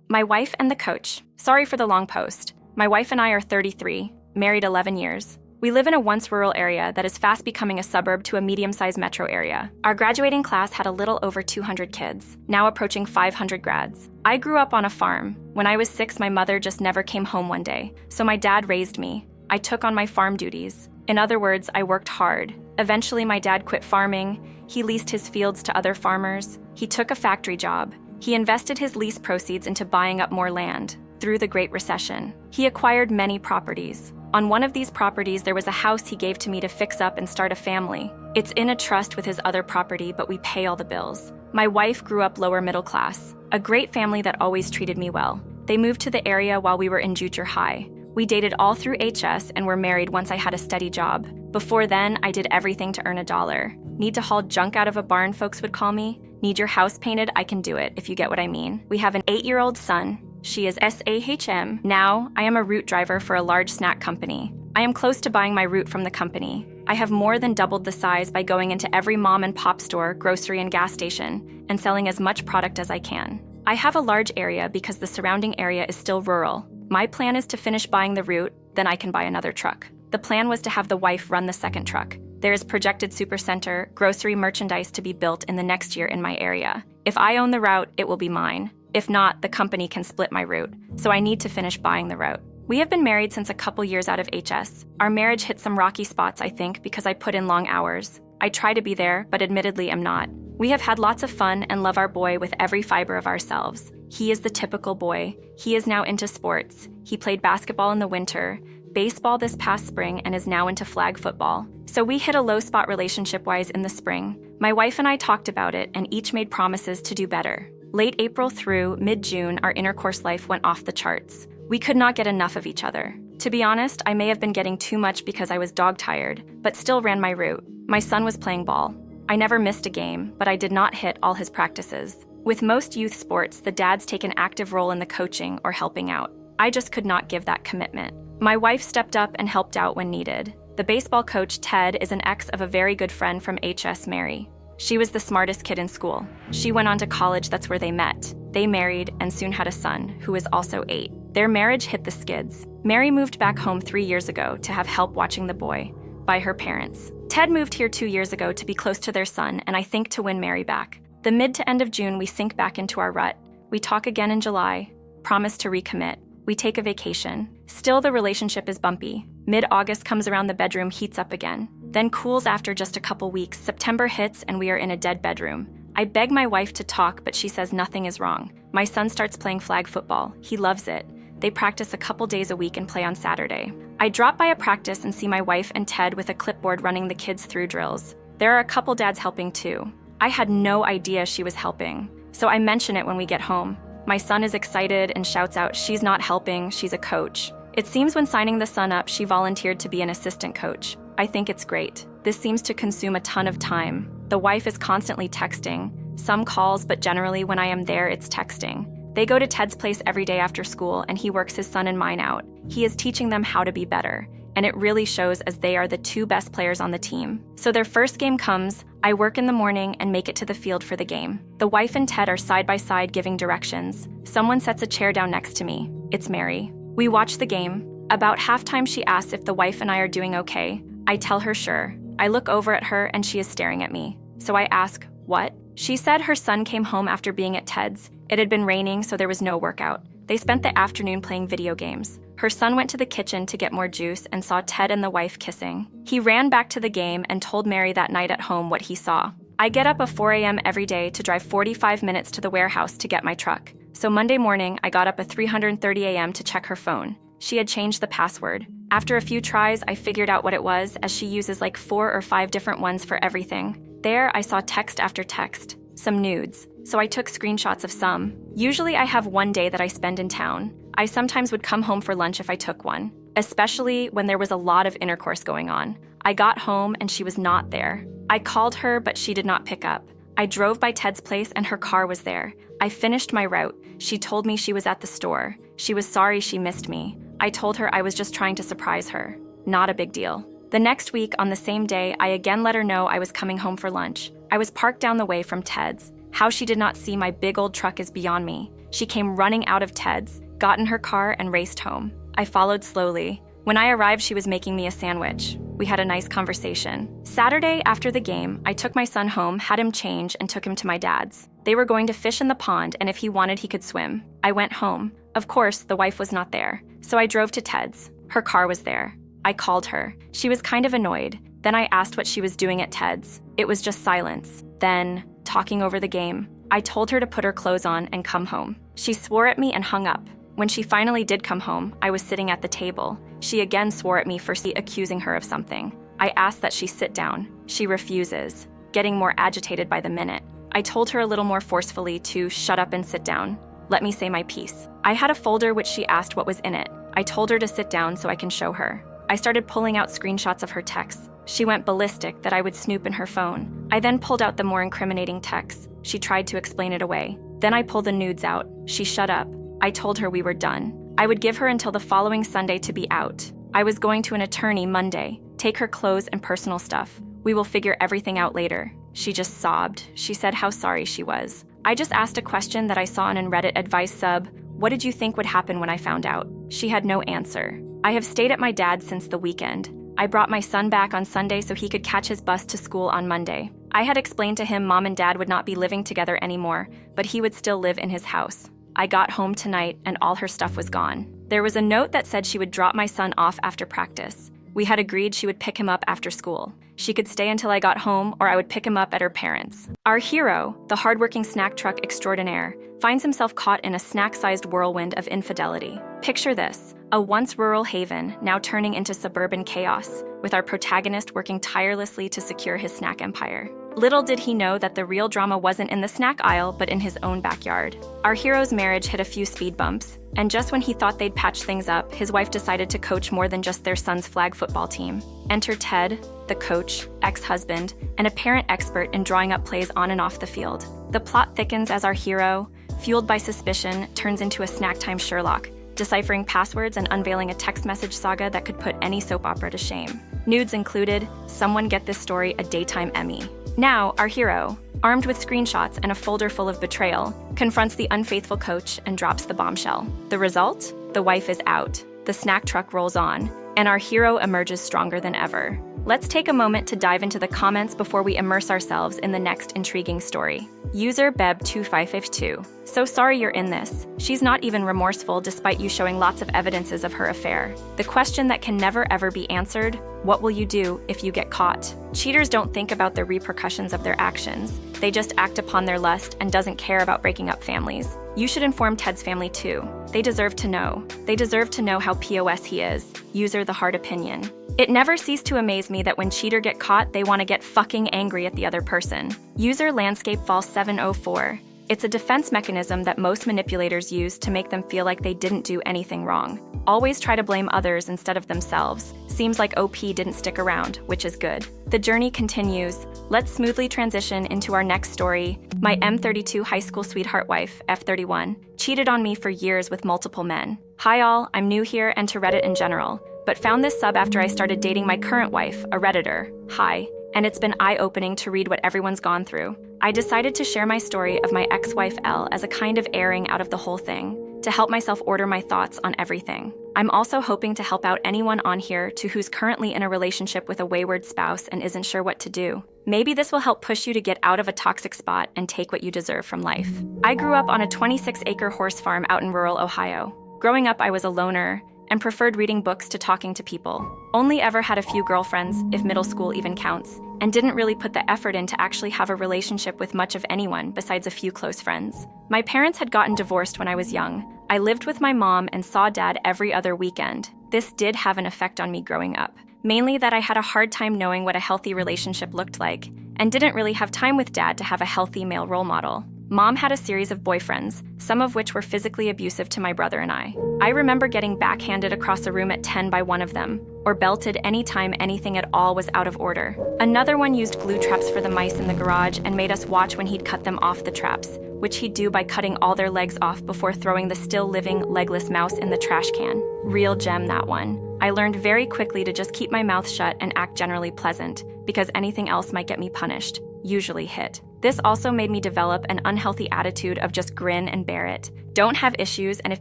My wife and the coach. Sorry for the long post. My wife and I are 33, married 11 years. We live in a once rural area that is fast becoming a suburb to a medium-sized metro area. Our graduating class had a little over 200 kids, now approaching 500 grads. I grew up on a farm. When I was 6, my mother just never came home one day, so my dad raised me. I took on my farm duties. In other words, I worked hard. Eventually, my dad quit farming. He leased his fields to other farmers. He took a factory job. He invested his lease proceeds into buying up more land. Through the Great Recession, he acquired many properties. On one of these properties, there was a house he gave to me to fix up and start a family. It's in a trust with his other property, but we pay all the bills. My wife grew up lower middle class, a great family that always treated me well. They moved to the area while we were in junior high. We dated all through HS and were married once I had a steady job. Before then, I did everything to earn $1. Need to haul junk out of a barn, folks would call me. Need your house painted? I can do it, if you get what I mean. We have an 8-year-old son. She is SAHM. Now, I am a route driver for a large snack company. I am close to buying my route from the company. I have more than doubled the size by going into every mom and pop store, grocery, and gas station, and selling as much product as I can. I have a large area because the surrounding area is still rural. My plan is to finish buying the route, then I can buy another truck. The plan was to have the wife run the second truck. There is projected supercenter, grocery merchandise to be built in the next year in my area. If I own the route, it will be mine. If not, the company can split my route, so I need to finish buying the route. We have been married since a couple years out of HS. Our marriage hit some rocky spots, I think, because I put in long hours. I try to be there, but admittedly am not. We have had lots of fun and love our boy with every fiber of ourselves. He is the typical boy. He is now into sports. He played basketball in the winter, baseball this past spring, and is now into flag football. So we hit a low spot relationship-wise in the spring. My wife and I talked about it and each made promises to do better. Late April through mid-June, our intercourse life went off the charts. We could not get enough of each other. To be honest, I may have been getting too much because I was dog-tired, but still ran my route. My son was playing ball. I never missed a game, but I did not hit all his practices. With most youth sports, the dads take an active role in the coaching or helping out. I just could not give that commitment. My wife stepped up and helped out when needed. The baseball coach, Ted, is an ex of a very good friend from HS, Mary. She was the smartest kid in school. She went on to college, that's where they met. They married and soon had a son, who is also 8. Their marriage hit the skids. Mary moved back home 3 years ago to have help watching the boy by her parents. Ted moved here 2 years ago to be close to their son and I think to win Mary back. The mid to end of June, we sink back into our rut. We talk again in July, promise to recommit. We take a vacation. Still, the relationship is bumpy. Mid-August comes around, the bedroom heats up again. Then cools after just a couple weeks. September hits and we are in a dead bedroom. I beg my wife to talk, but she says nothing is wrong. My son starts playing flag football. He loves it. They practice a couple days a week and play on Saturday. I drop by a practice and see my wife and Ted with a clipboard running the kids through drills. There are a couple dads helping too. I had no idea she was helping, so I mention it when we get home. My son is excited and shouts out, "She's not helping, she's a coach." It seems when signing the son up, she volunteered to be an assistant coach. I think it's great. This seems to consume a ton of time. The wife is constantly texting, some calls, but generally when I am there, it's texting. They go to Ted's place every day after school and he works his son and mine out. He is teaching them how to be better, and it really shows as they are the 2 best players on the team. So their first game comes, I work in the morning and make it to the field for the game. The wife and Ted are side by side giving directions. Someone sets a chair down next to me. It's Mary. We watch the game. About halftime, she asks if the wife and I are doing okay. I tell her sure. I look over at her and she is staring at me. So I ask, what? She said her son came home after being at Ted's. It had been raining, so there was no workout. They spent the afternoon playing video games. Her son went to the kitchen to get more juice and saw Ted and the wife kissing. He ran back to the game and told Mary that night at home what he saw. I get up at 4 a.m. every day to drive 45 minutes to the warehouse to get my truck. So Monday morning, I got up at 3:30 a.m. to check her phone. She had changed the password. After a few tries, I figured out what it was, as she uses like 4 or 5 different ones for everything. There, I saw text after text, some nudes, so I took screenshots of some. Usually I have one day that I spend in town. I sometimes would come home for lunch if I took one, especially when there was a lot of intercourse going on. I got home and she was not there. I called her, but she did not pick up. I drove by Ted's place and her car was there. I finished my route. She told me she was at the store. She was sorry she missed me. I told her I was just trying to surprise her. Not a big deal. The next week, on the same day, I again let her know I was coming home for lunch. I was parked down the way from Ted's. How she did not see my big old truck is beyond me. She came running out of Ted's, got in her car, and raced home. I followed slowly. When I arrived, she was making me a sandwich. We had a nice conversation. Saturday, after the game, I took my son home, had him change, and took him to my dad's. They were going to fish in the pond, and if he wanted, he could swim. I went home. Of course, the wife was not there, so I drove to Ted's. Her car was there. I called her. She was kind of annoyed. Then I asked what she was doing at Ted's. It was just silence. Then, talking over the game, I told her to put her clothes on and come home. She swore at me and hung up. When she finally did come home, I was sitting at the table. She again swore at me for accusing her of something. I asked that she sit down. She refuses, getting more agitated by the minute. I told her a little more forcefully to shut up and sit down. Let me say my piece. I had a folder which she asked what was in it. I told her to sit down so I can show her. I started pulling out screenshots of her texts. She went ballistic that I would snoop in her phone. I then pulled out the more incriminating texts. She tried to explain it away. Then I pulled the nudes out. She shut up. I told her we were done. I would give her until the following Sunday to be out. I was going to an attorney Monday, take her clothes and personal stuff. We will figure everything out later. She just sobbed. She said how sorry she was. I just asked a question that I saw on an Reddit advice sub. What did you think would happen when I found out? She had no answer. I have stayed at my dad's since the weekend. I brought my son back on Sunday so he could catch his bus to school on Monday. I had explained to him Mom and Dad would not be living together anymore, but he would still live in his house. I got home tonight and all her stuff was gone. There was a note that said she would drop my son off after practice. We had agreed she would pick him up after school. She could stay until I got home or I would pick him up at her parents'. Our hero, the hardworking snack truck extraordinaire, finds himself caught in a snack-sized whirlwind of infidelity. Picture this, a once rural haven now turning into suburban chaos, with our protagonist working tirelessly to secure his snack empire. Little did he know that the real drama wasn't in the snack aisle, but in his own backyard. Our hero's marriage hit a few speed bumps, and just when he thought they'd patch things up, his wife decided to coach more than just their son's flag football team. Enter Ted, the coach, ex-husband, and apparent expert in drawing up plays on and off the field. The plot thickens as our hero, fueled by suspicion, turns into a snack time Sherlock, deciphering passwords and unveiling a text message saga that could put any soap opera to shame. Nudes included. Someone get this story a daytime Emmy. Now, our hero, armed with screenshots and a folder full of betrayal, confronts the unfaithful coach and drops the bombshell. The result? The wife is out, the snack truck rolls on, and our hero emerges stronger than ever. Let's take a moment to dive into the comments before we immerse ourselves in the next intriguing story. User Beb2552. So sorry you're in this. She's not even remorseful despite you showing lots of evidences of her affair. The question that can never ever be answered, what will you do if you get caught? Cheaters don't think about the repercussions of their actions. They just act upon their lust and doesn't care about breaking up families. You should inform Ted's family too. They deserve to know. They deserve to know how POS he is. User The Hard Opinion. It never ceased to amaze me that when cheater get caught, they want to get fucking angry at the other person. User Landscape False 704. It's a defense mechanism that most manipulators use to make them feel like they didn't do anything wrong. Always try to blame others instead of themselves. Seems like OP didn't stick around, which is good. The journey continues. Let's smoothly transition into our next story. My M32 high school sweetheart wife, F31, cheated on me for years with multiple men. Hi all, I'm new here and to Reddit in general, but found this sub after I started dating my current wife, a Redditor. Hi. And it's been eye-opening to read what everyone's gone through. I decided to share my story of my ex-wife Elle as a kind of airing out of the whole thing, to help myself order my thoughts on everything. I'm also hoping to help out anyone on here who's currently in a relationship with a wayward spouse and isn't sure what to do. Maybe this will help push you to get out of a toxic spot and take what you deserve from life. I grew up on a 26-acre horse farm out in rural Ohio. Growing up, I was a loner and preferred reading books to talking to people. Only ever had a few girlfriends, if middle school even counts, and didn't really put the effort in to actually have a relationship with much of anyone besides a few close friends. My parents had gotten divorced when I was young. I lived with my mom and saw dad every other weekend. This did have an effect on me growing up. Mainly that I had a hard time knowing what a healthy relationship looked like, and didn't really have time with dad to have a healthy male role model. Mom had a series of boyfriends, some of which were physically abusive to my brother and I. I remember getting backhanded across a room at 10 by one of them, or belted anytime anything at all was out of order. Another one used glue traps for the mice in the garage and made us watch when he'd cut them off the traps, which he'd do by cutting all their legs off before throwing the still living, legless mouse in the trash can. Real gem, that one. I learned very quickly to just keep my mouth shut and act generally pleasant, because anything else might get me punished, usually hit. This also made me develop an unhealthy attitude of just grin and bear it, Don't have issues, and if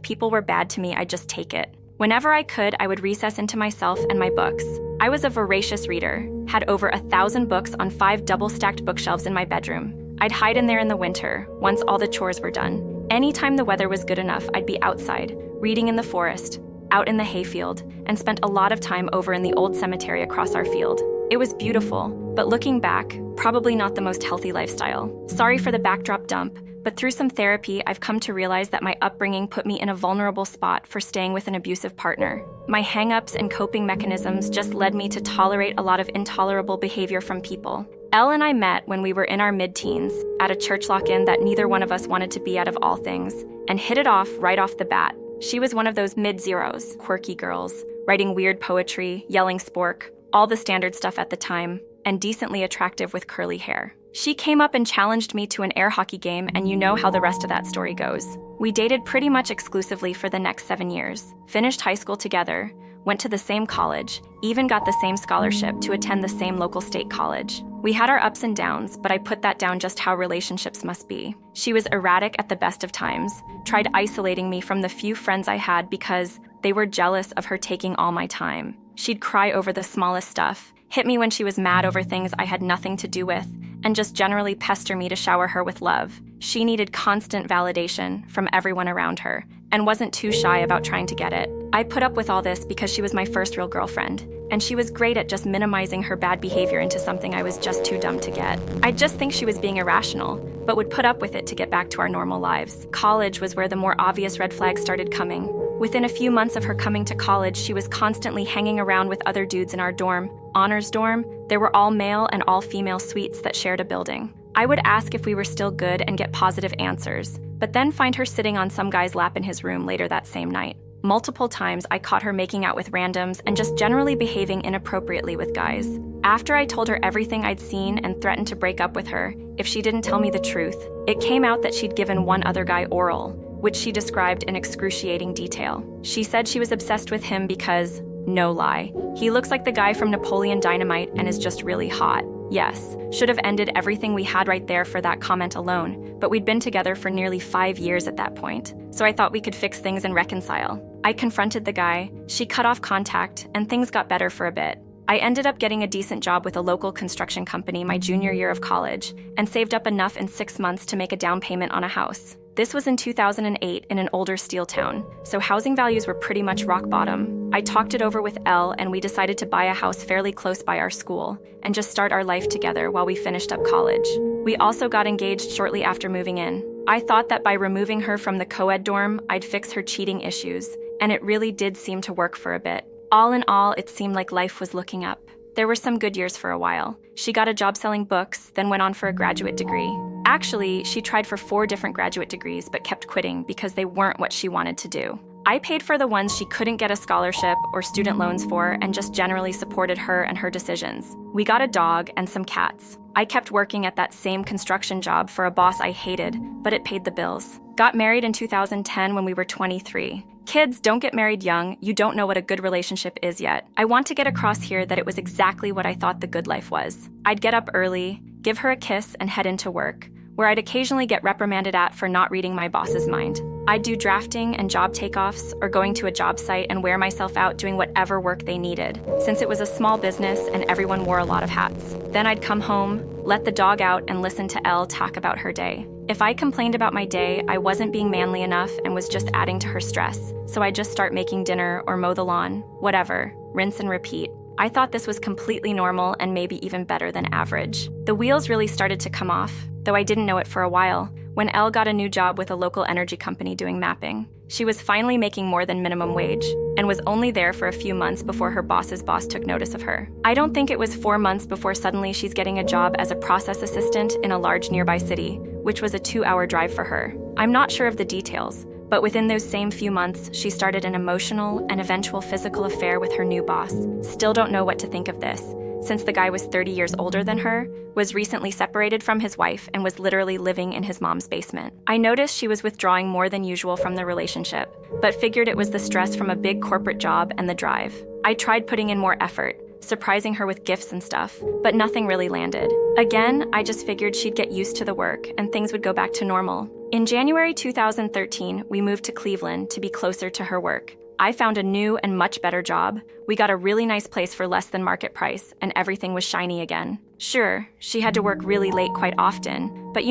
people were bad to me, I'd just take it. Whenever I could, I would recess into myself and my books. I was a voracious reader, had over 1,000 books on 5 double-stacked bookshelves in my bedroom. I'd hide in there in the winter, once all the chores were done. Anytime the weather was good enough, I'd be outside, reading in the forest, out in the hayfield, and spent a lot of time over in the old cemetery across our field. It was beautiful, but looking back, probably not the most healthy lifestyle. Sorry for the backdrop dump, but through some therapy, I've come to realize that my upbringing put me in a vulnerable spot for staying with an abusive partner. My hang-ups and coping mechanisms just led me to tolerate a lot of intolerable behavior from people. Elle and I met when we were in our mid-teens, at a church lock-in that neither one of us wanted to be out of all things, and hit it off right off the bat. She was one of those mid-zeros, quirky girls, writing weird poetry, yelling spork, all the standard stuff at the time, and decently attractive with curly hair. She came up and challenged me to an air hockey game, and you know how the rest of that story goes. We dated pretty much exclusively for the next 7 years, finished high school together, went to the same college, even got the same scholarship to attend the same local state college. We had our ups and downs, but I put that down just how relationships must be. She was erratic at the best of times, tried isolating me from the few friends I had because they were jealous of her taking all my time. She'd cry over the smallest stuff, hit me when she was mad over things I had nothing to do with, and just generally pester me to shower her with love. She needed constant validation from everyone around her, and wasn't too shy about trying to get it. I put up with all this because she was my first real girlfriend, and she was great at just minimizing her bad behavior into something I was just too dumb to get. I just think she was being irrational, but would put up with it to get back to our normal lives. College was where the more obvious red flags started coming. Within a few months of her coming to college, she was constantly hanging around with other dudes in our dorm, honors dorm. There were all male and all female suites that shared a building. I would ask if we were still good and get positive answers, but then find her sitting on some guy's lap in his room later that same night. Multiple times I caught her making out with randoms and just generally behaving inappropriately with guys. After I told her everything I'd seen and threatened to break up with her if she didn't tell me the truth, it came out that she'd given one other guy oral, which she described in excruciating detail. She said she was obsessed with him because, no lie, he looks like the guy from Napoleon Dynamite and is just really hot. Yes, should have ended everything we had right there for that comment alone, but we'd been together for nearly 5 years at that point, so I thought we could fix things and reconcile. I confronted the guy, she cut off contact, and things got better for a bit. I ended up getting a decent job with a local construction company my junior year of college, and saved up enough in 6 months to make a down payment on a house. This was in 2008 in an older steel town, so housing values were pretty much rock bottom. I talked it over with Elle, and we decided to buy a house fairly close by our school and just start our life together while we finished up college. We also got engaged shortly after moving in. I thought that by removing her from the co-ed dorm, I'd fix her cheating issues, and it really did seem to work for a bit. All in all, it seemed like life was looking up. There were some good years for a while. She got a job selling books, then went on for a graduate degree. Actually, she tried for 4 different graduate degrees but kept quitting because they weren't what she wanted to do. I paid for the ones she couldn't get a scholarship or student loans for and just generally supported her and her decisions. We got a dog and some cats. I kept working at that same construction job for a boss I hated, but it paid the bills. Got married in 2010 when we were 23. Kids, don't get married young. You don't know what a good relationship is yet. I want to get across here that it was exactly what I thought the good life was. I'd get up early, give her a kiss, and head into work, where I'd occasionally get reprimanded at for not reading my boss's mind. I'd do drafting and job takeoffs or going to a job site and wear myself out doing whatever work they needed, since it was a small business and everyone wore a lot of hats. Then I'd come home, let the dog out, and listen to Elle talk about her day. If I complained about my day, I wasn't being manly enough and was just adding to her stress, so I'd just start making dinner or mow the lawn, whatever, rinse and repeat. I thought this was completely normal and maybe even better than average. The wheels really started to come off, though I didn't know it for a while, when Elle got a new job with a local energy company doing mapping. She was finally making more than minimum wage, and was only there for a few months before her boss's boss took notice of her. I don't think it was 4 months before suddenly she's getting a job as a process assistant in a large nearby city, which was a 2-hour drive for her. I'm not sure of the details, but within those same few months, she started an emotional and eventual physical affair with her new boss. Still don't know what to think of this, since the guy was 30 years older than her, was recently separated from his wife, and was literally living in his mom's basement. I noticed she was withdrawing more than usual from the relationship, but figured it was the stress from a big corporate job and the drive. I tried putting in more effort, surprising her with gifts and stuff, but nothing really landed. Again, I just figured she'd get used to the work and things would go back to normal. In January 2013, we moved to Cleveland to be closer to her work. I found a new and much better job. We got a really nice place for less than market price, and everything was shiny again. Sure, she had to work really late quite often, but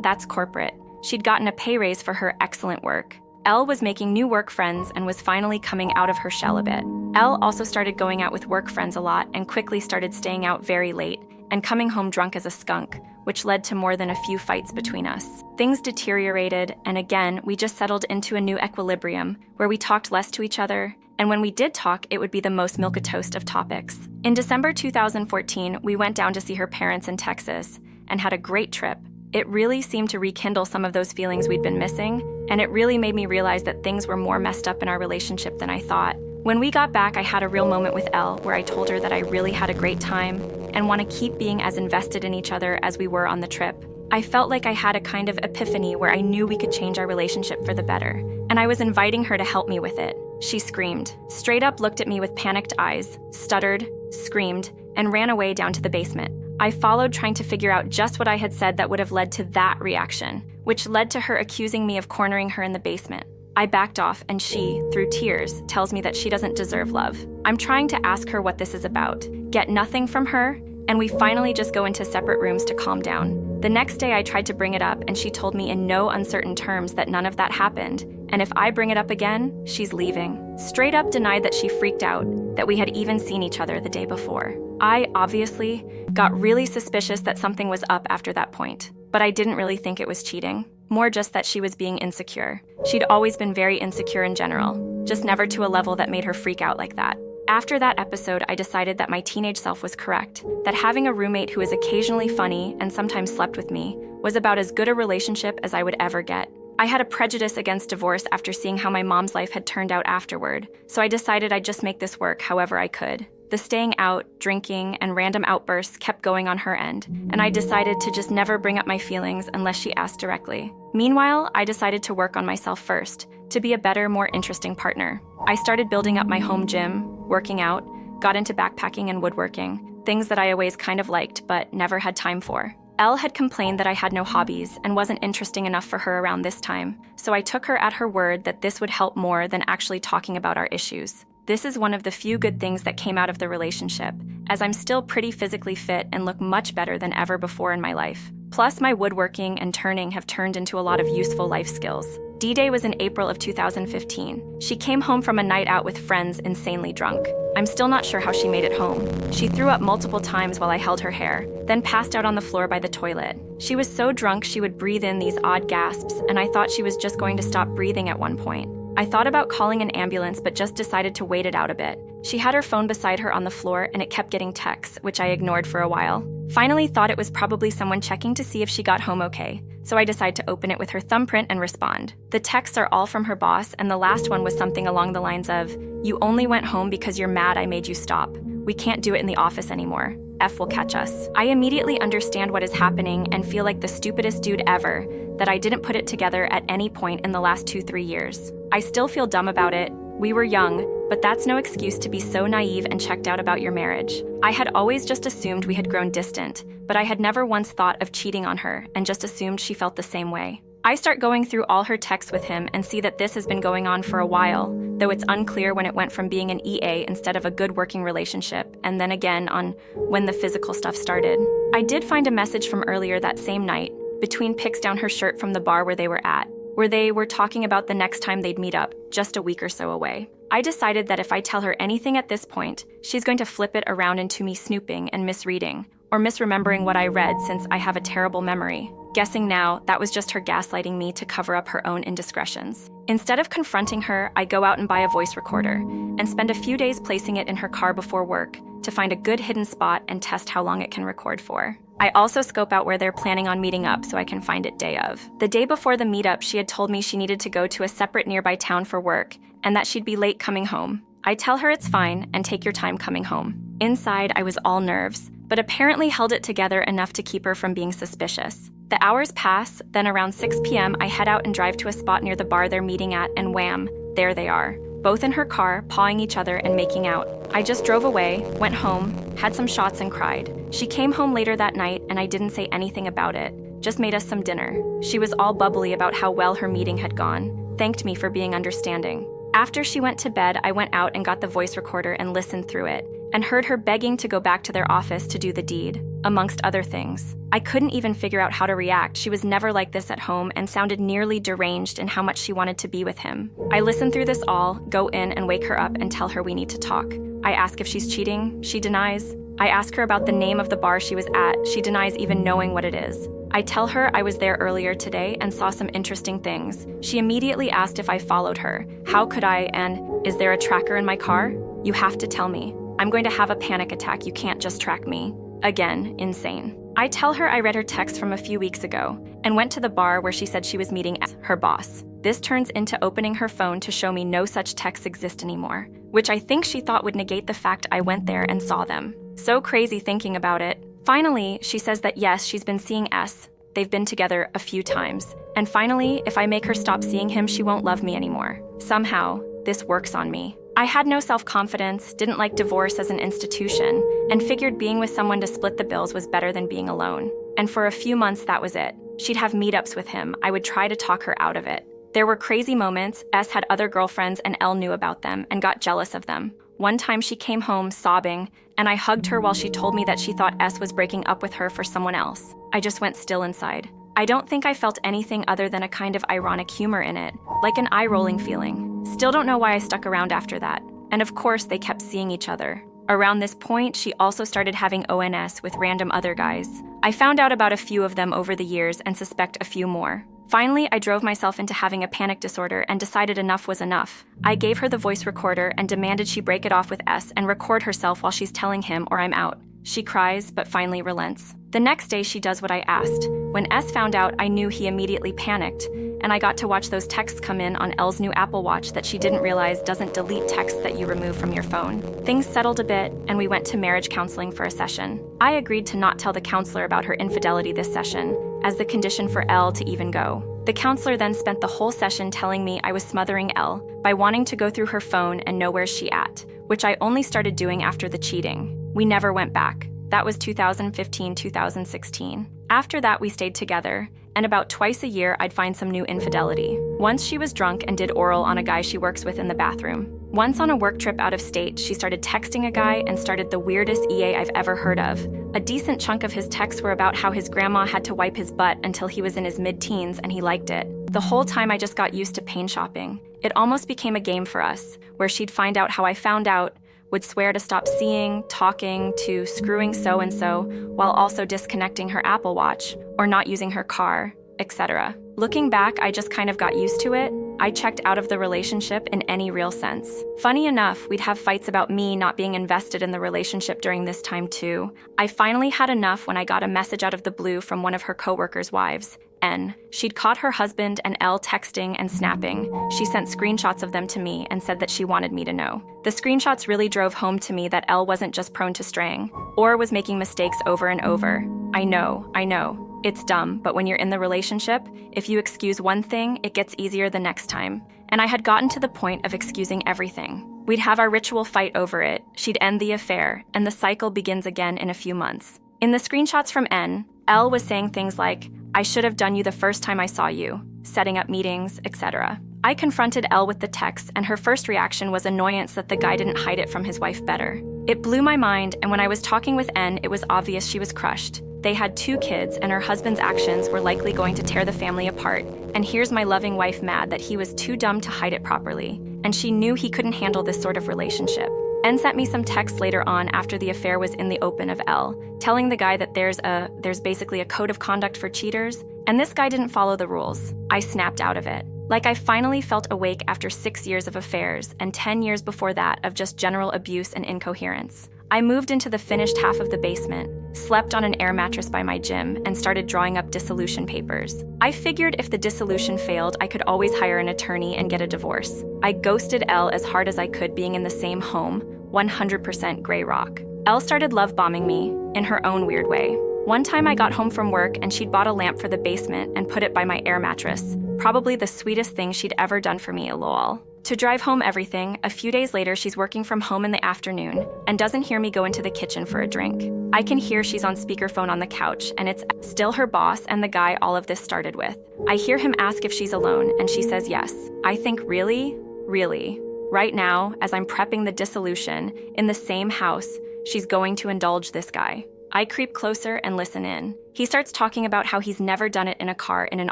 that's corporate. She'd gotten a pay raise for her excellent work. Elle was making new work friends and was finally coming out of her shell a bit. Elle also started going out with work friends a lot and quickly started staying out very late and coming home drunk as a skunk, which led to more than a few fights between us. Things deteriorated, and again, we just settled into a new equilibrium where we talked less to each other, and when we did talk, it would be the most milquetoast of topics. In December 2014, we went down to see her parents in Texas and had a great trip. It really seemed to rekindle some of those feelings we'd been missing, and it really made me realize that things were more messed up in our relationship than I thought. When we got back, I had a real moment with Elle where I told her that I really had a great time and want to keep being as invested in each other as we were on the trip. I felt like I had a kind of epiphany where I knew we could change our relationship for the better, and I was inviting her to help me with it. She screamed, straight up looked at me with panicked eyes, stuttered, screamed, and ran away down to the basement. I followed, trying to figure out just what I had said that would have led to that reaction, which led to her accusing me of cornering her in the basement. I backed off, and she, through tears, tells me that she doesn't deserve love. I'm trying to ask her what this is about, get nothing from her, and we finally just go into separate rooms to calm down. The next day I tried to bring it up, and she told me in no uncertain terms that none of that happened, and if I bring it up again, she's leaving. Straight up denied that she freaked out, that we had even seen each other the day before. I, obviously, got really suspicious that something was up after that point, but I didn't really think it was cheating. More just that she was being insecure. She'd always been very insecure in general, just never to a level that made her freak out like that. After that episode, I decided that my teenage self was correct, that having a roommate who was occasionally funny and sometimes slept with me was about as good a relationship as I would ever get. I had a prejudice against divorce after seeing how my mom's life had turned out afterward, so I decided I'd just make this work however I could. The staying out, drinking, and random outbursts kept going on her end, and I decided to just never bring up my feelings unless she asked directly. Meanwhile, I decided to work on myself first, to be a better, more interesting partner. I started building up my home gym, working out, got into backpacking and woodworking, things that I always kind of liked but never had time for. Elle had complained that I had no hobbies and wasn't interesting enough for her around this time, so I took her at her word that this would help more than actually talking about our issues. This is one of the few good things that came out of the relationship, as I'm still pretty physically fit and look much better than ever before in my life. Plus, my woodworking and turning have turned into a lot of useful life skills. D-Day was in April of 2015. She came home from a night out with friends insanely drunk. I'm still not sure how she made it home. She threw up multiple times while I held her hair, then passed out on the floor by the toilet. She was so drunk she would breathe in these odd gasps, and I thought she was just going to stop breathing at one point. I thought about calling an ambulance but just decided to wait it out a bit. She had her phone beside her on the floor and it kept getting texts, which I ignored for a while. Finally thought it was probably someone checking to see if she got home okay, so I decided to open it with her thumbprint and respond. The texts are all from her boss, and the last one was something along the lines of, "You only went home because you're mad I made you stop. We can't do it in the office anymore. F will catch us." I immediately understand what is happening and feel like the stupidest dude ever that I didn't put it together at any point in the last 2-3 years. I still feel dumb about it. We were young, but that's no excuse to be so naive and checked out about your marriage. I had always just assumed we had grown distant, but I had never once thought of cheating on her and just assumed she felt the same way. I start going through all her texts with him and see that this has been going on for a while, though it's unclear when it went from being an EA instead of a good working relationship, and then again on when the physical stuff started. I did find a message from earlier that same night, between pics down her shirt from the bar where they were at, where they were talking about the next time they'd meet up, just a week or so away. I decided that if I tell her anything at this point, she's going to flip it around into me snooping and misreading, or misremembering what I read since I have a terrible memory. Guessing now, that was just her gaslighting me to cover up her own indiscretions. Instead of confronting her, I go out and buy a voice recorder, and spend a few days placing it in her car before work to find a good hidden spot and test how long it can record for. I also scope out where they're planning on meeting up so I can find it day of. The day before the meetup, she had told me she needed to go to a separate nearby town for work, and that she'd be late coming home. I tell her it's fine and take your time coming home. Inside, I was all nerves, but apparently held it together enough to keep her from being suspicious. The hours pass, then around 6 p.m. I head out and drive to a spot near the bar they're meeting at, and wham, there they are. Both in her car, pawing each other and making out. I just drove away, went home, had some shots and cried. She came home later that night and I didn't say anything about it. just made us some dinner. She was all bubbly about how well her meeting had gone, thanked me for being understanding. After she went to bed, I went out and got the voice recorder and listened through it, and heard her begging to go back to their office to do the deed, amongst other things. I couldn't even figure out how to react. She was never like this at home and sounded nearly deranged in how much she wanted to be with him. I listen through this all, go in and wake her up and tell her we need to talk. I ask if she's cheating. She denies. I ask her about the name of the bar she was at. She denies even knowing what it is. I tell her I was there earlier today and saw some interesting things. She immediately asked if I followed her. How could I, and is there a tracker in my car? You have to tell me. I'm going to have a panic attack. You can't just track me. Again, insane. I tell her I read her text from a few weeks ago and went to the bar where she said she was meeting her boss. This turns into opening her phone to show me no such texts exist anymore, which I think she thought would negate the fact I went there and saw them. So crazy thinking about it. Finally, she says that yes, she's been seeing S. They've been together a few times. And finally, if I make her stop seeing him, she won't love me anymore. Somehow, this works on me. I had no self-confidence, didn't like divorce as an institution, and figured being with someone to split the bills was better than being alone. And for a few months, that was it. She'd have meetups with him. I would try to talk her out of it. There were crazy moments. S had other girlfriends and L knew about them and got jealous of them. One time she came home sobbing, and I hugged her while she told me that she thought S was breaking up with her for someone else. I just went still inside. I don't think I felt anything other than a kind of ironic humor in it, like an eye-rolling feeling. Still don't know why I stuck around after that. And of course, they kept seeing each other. Around this point, she also started having ONS with random other guys. I found out about a few of them over the years and suspect a few more. Finally, I drove myself into having a panic disorder and decided enough was enough. I gave her the voice recorder and demanded she break it off with S and record herself while she's telling him or I'm out. She cries, but finally relents. The next day, she does what I asked. When S found out, I knew he immediately panicked, and I got to watch those texts come in on L's new Apple Watch that she didn't realize doesn't delete texts that you remove from your phone. Things settled a bit, and we went to marriage counseling for a session. I agreed to not tell the counselor about her infidelity this session, as the condition for L to even go. The counselor then spent the whole session telling me I was smothering L by wanting to go through her phone and know where's she at, which I only started doing after the cheating. We never went back. That was 2015-2016. After that, we stayed together, and about twice a year, I'd find some new infidelity. Once she was drunk and did oral on a guy she works with in the bathroom. Once on a work trip out of state, she started texting a guy and started the weirdest EA I've ever heard of. A decent chunk of his texts were about how his grandma had to wipe his butt until he was in his mid-teens and he liked it. The whole time I just got used to pain shopping. It almost became a game for us, where she'd find out how I found out, would swear to stop seeing, talking, to screwing so-and-so, while also disconnecting her Apple Watch, or not using her car, etc. Looking back, I just kind of got used to it. I checked out of the relationship in any real sense. Funny enough, we'd have fights about me not being invested in the relationship during this time too. I finally had enough when I got a message out of the blue from one of her coworkers' wives, N. She'd caught her husband and L texting and snapping. She sent screenshots of them to me and said that she wanted me to know. The screenshots really drove home to me that L wasn't just prone to straying, or was making mistakes over and over. I know. It's dumb, but when you're in the relationship, if you excuse one thing, it gets easier the next time. And I had gotten to the point of excusing everything. We'd have our ritual fight over it, she'd end the affair, and the cycle begins again in a few months. In the screenshots from N, L was saying things like, I should have done you the first time I saw you, setting up meetings, etc. I confronted L with the text, and her first reaction was annoyance that the guy didn't hide it from his wife better. It blew my mind, and when I was talking with N, it was obvious she was crushed. They had 2 kids, and her husband's actions were likely going to tear the family apart. And here's my loving wife mad that he was too dumb to hide it properly, and she knew he couldn't handle this sort of relationship. N sent me some texts later on after the affair was in the open of L, telling the guy that there's basically a code of conduct for cheaters, and this guy didn't follow the rules. I snapped out of it. Like I finally felt awake after 6 years of affairs and 10 years before that of just general abuse and incoherence. I moved into the finished half of the basement, slept on an air mattress by my gym, and started drawing up dissolution papers. I figured if the dissolution failed, I could always hire an attorney and get a divorce. I ghosted L as hard as I could being in the same home, 100% gray rock. Elle started love bombing me, in her own weird way. One time I got home from work and she'd bought a lamp for the basement and put it by my air mattress. Probably the sweetest thing she'd ever done for me, lol. To drive home everything, a few days later she's working from home in the afternoon and doesn't hear me go into the kitchen for a drink. I can hear she's on speakerphone on the couch, and it's still her boss and the guy all of this started with. I hear him ask if she's alone, and she says yes. I think, really? Really? Right now, as I'm prepping the dissolution, in the same house, she's going to indulge this guy. I creep closer and listen in. He starts talking about how he's never done it in a car in an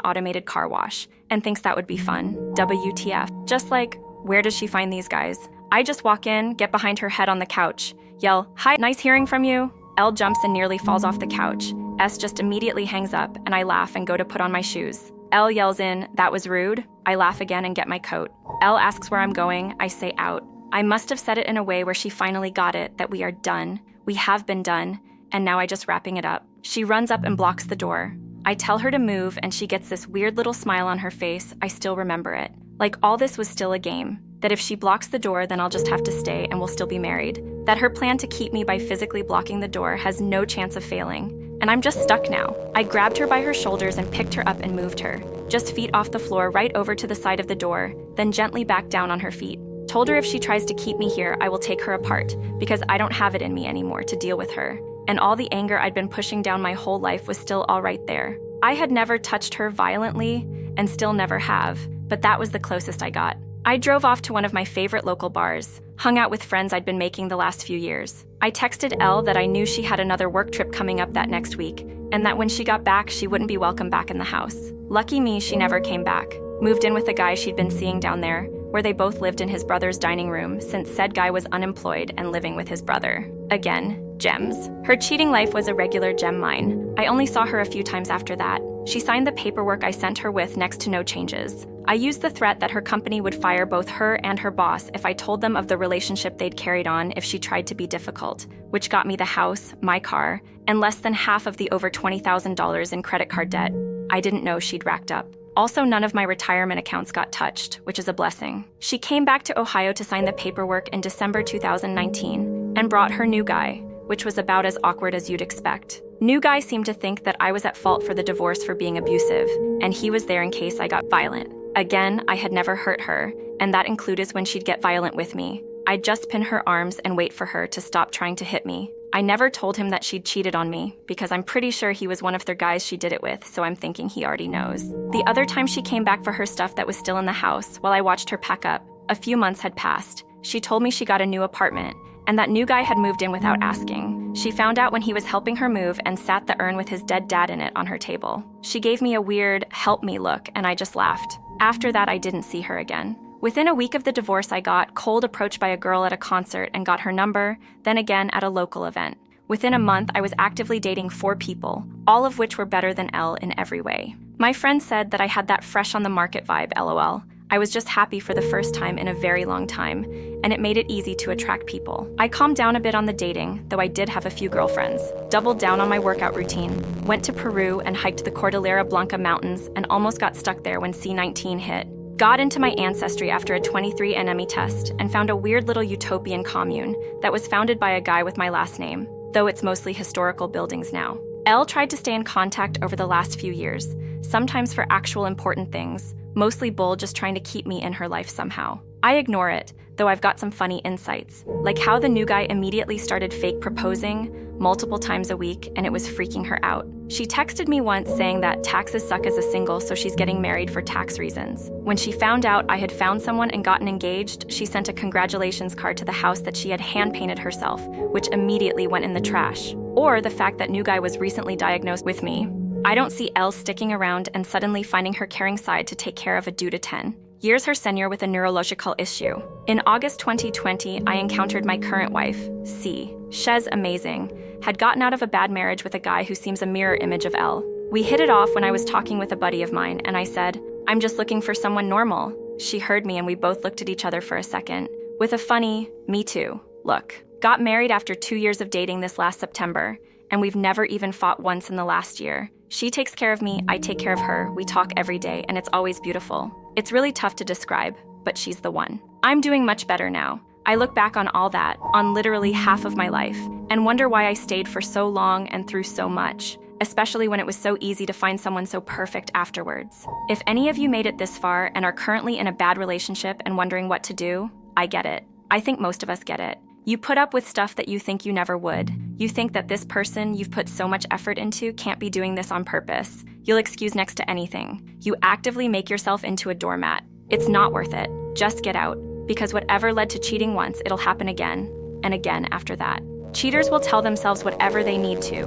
automated car wash and thinks that would be fun. WTF. Just like, where does she find these guys? I just walk in, get behind her head on the couch, yell, "Hi, nice hearing from you." L jumps and nearly falls off the couch. S just immediately hangs up, and I laugh and go to put on my shoes. L yells in, "That was rude." I laugh again and get my coat. L asks where I'm going. I say out. I must have said it in a way where she finally got it, that we are done. We have been done. And now I just wrapping it up. She runs up and blocks the door. I tell her to move, and she gets this weird little smile on her face. I still remember it. Like all this was still a game. That if she blocks the door, then I'll just have to stay and we'll still be married. That her plan to keep me by physically blocking the door has no chance of failing. And I'm just stuck now. I grabbed her by her shoulders and picked her up and moved her. Just feet off the floor right over to the side of the door, then gently back down on her feet. Told her if she tries to keep me here, I will take her apart, because I don't have it in me anymore to deal with her. And all the anger I'd been pushing down my whole life was still all right there. I had never touched her violently, and still never have, but that was the closest I got. I drove off to one of my favorite local bars, hung out with friends I'd been making the last few years. I texted Elle that I knew she had another work trip coming up that next week, and that when she got back, she wouldn't be welcome back in the house. Lucky me, she never came back. Moved in with a guy she'd been seeing down there, where they both lived in his brother's dining room since said guy was unemployed and living with his brother. Again, gems. Her cheating life was a regular gem mine. I only saw her a few times after that. She signed the paperwork I sent her with next to no changes. I used the threat that her company would fire both her and her boss if I told them of the relationship they'd carried on if she tried to be difficult, which got me the house, my car, and less than half of the over $20,000 in credit card debt I didn't know she'd racked up. Also, none of my retirement accounts got touched, which is a blessing. She came back to Ohio to sign the paperwork in December 2019 and brought her new guy, which was about as awkward as you'd expect. New guy seemed to think that I was at fault for the divorce for being abusive, and he was there in case I got violent. Again, I had never hurt her, and that included when she'd get violent with me. I'd just pin her arms and wait for her to stop trying to hit me. I never told him that she'd cheated on me, because I'm pretty sure he was one of the guys she did it with, so I'm thinking he already knows. The other time she came back for her stuff that was still in the house, while I watched her pack up, a few months had passed. She told me she got a new apartment, and that new guy had moved in without asking. She found out when he was helping her move and sat the urn with his dead dad in it on her table. She gave me a weird, help me look, and I just laughed. After that, I didn't see her again. Within a week of the divorce, I got cold approached by a girl at a concert and got her number, then again at a local event. Within a month, I was actively dating 4 people, all of which were better than Elle in every way. My friend said that I had that fresh on the market vibe, LOL. I was just happy for the first time in a very long time, and it made it easy to attract people. I calmed down a bit on the dating, though I did have a few girlfriends. Doubled down on my workout routine, went to Peru and hiked the Cordillera Blanca mountains and almost got stuck there when C-19 hit. Got into my ancestry after a 23andMe test and found a weird little utopian commune that was founded by a guy with my last name, though it's mostly historical buildings now. Elle tried to stay in contact over the last few years, sometimes for actual important things, mostly Bull just trying to keep me in her life somehow. I ignore it, though I've got some funny insights, like how the new guy immediately started fake proposing multiple times a week, and it was freaking her out. She texted me once saying that taxes suck as a single, so she's getting married for tax reasons. When she found out I had found someone and gotten engaged, she sent a congratulations card to the house that she had hand-painted herself, which immediately went in the trash. Or the fact that new guy was recently diagnosed with me. I don't see Elle sticking around and suddenly finding her caring side to take care of a dude at 10 years her senior with a neurological issue. In August 2020, I encountered my current wife, C. She's amazing. Had gotten out of a bad marriage with a guy who seems a mirror image of Elle. We hit it off when I was talking with a buddy of mine, and I said, "I'm just looking for someone normal." She heard me and we both looked at each other for a second, with a funny, "Me too" look. Got married after 2 years of dating this last September, and we've never even fought once in the last year. She takes care of me, I take care of her, we talk every day, and it's always beautiful. It's really tough to describe, but she's the one. I'm doing much better now. I look back on all that, on literally half of my life, and wonder why I stayed for so long and through so much, especially when it was so easy to find someone so perfect afterwards. If any of you made it this far and are currently in a bad relationship and wondering what to do, I get it. I think most of us get it. You put up with stuff that you think you never would. You think that this person you've put so much effort into can't be doing this on purpose. You'll excuse next to anything. You actively make yourself into a doormat. It's not worth it. Just get out. Because whatever led to cheating once, it'll happen again and again after that. Cheaters will tell themselves whatever they need to